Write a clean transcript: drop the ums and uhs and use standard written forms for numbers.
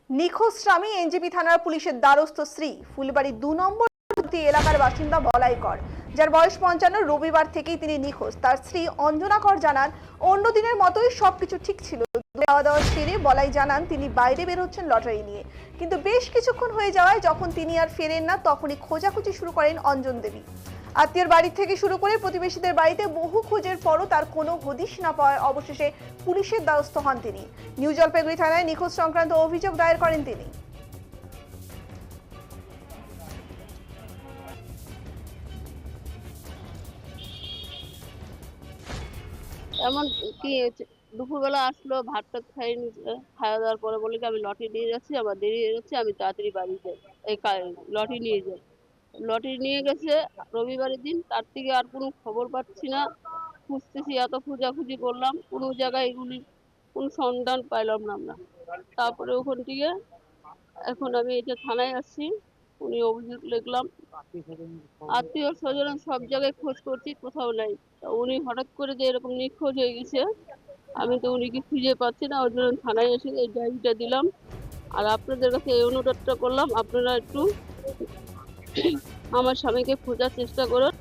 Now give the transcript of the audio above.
নিখোঁজ স্বামী এনজেপি থানার পুলিশের দ্বারস্থ স্ত্রী ফুলবাড়ি ২ নম্বর এলাকার বাসিন্দা বলাই কর, যার বয়স ৫৫। রবিবার থেকেই তিনি নিখোঁজ। তার স্ত্রী অঞ্জনা কর জানান, অন্য দিনের মতোই সবকিছু ঠিক ছিল। খাওয়া দাওয়া সেরে বলাই জানান তিনি বাইরে বের হচ্ছেন লটারি নিয়ে, কিন্তু বেশ কিছুক্ষণ হয়ে যাওয়ায় যখন তিনি আর ফেরেন না তখনই খোঁজাখুঁজি শুরু করেন অঞ্জন দেবী। আত্মীয়র বাড়ি থেকে শুরু করে প্রতিবেশীদের বাড়িতে বহু খোঁজের পরও তার কোনো হদিশ না পাওয়ায় অবশেষে পুলিশের দ্বারস্থ হন তিনি। নিউ জলপাইগুড়ি থানায় নিখোঁজ সংক্রান্ত অভিযোগ দায়ের করেন তিনি। এমন কি দুপুরবেলা আসলো, ভাতটা খাইনি, খাওয়া দাওয়ার পরে বলে কি আমি লটারি নিয়ে যাচ্ছি, আমার দেরি হয়ে যাচ্ছে, আমি তাড়াতাড়ি বাড়ি যাই, এই লটারি নিয়ে যাই। লটারি নিয়ে গেছে রবিবারের দিন, তার থেকে আর কোনো খবর পাচ্ছি না। খুঁজতেছি, এত খোঁজাখুঁজি করলাম, কোনো জায়গায় এগুলির কোনো সন্ধান পাইলাম না আমরা। তারপরে ওখান থেকে এখন আমি এটা থানায় আসছি, উনি অভিযোগ লিখলাম। আত্মীয় স্বজন সব জায়গায় খোঁজ করছি, কোথাও নাই। উনি হঠাৎ করে যে এরকম নিখোঁজ হয়ে গেছে, আমি তো উনিকে খুঁজে পাচ্ছি না, ওই জন্য থানায় এসে এই ডায়েরিটা দিলাম। আর আপনাদের কাছে এই অনুরোধটা করলাম, আপনারা একটু আমার স্বামীকে খোঁজার চেষ্টা করুন।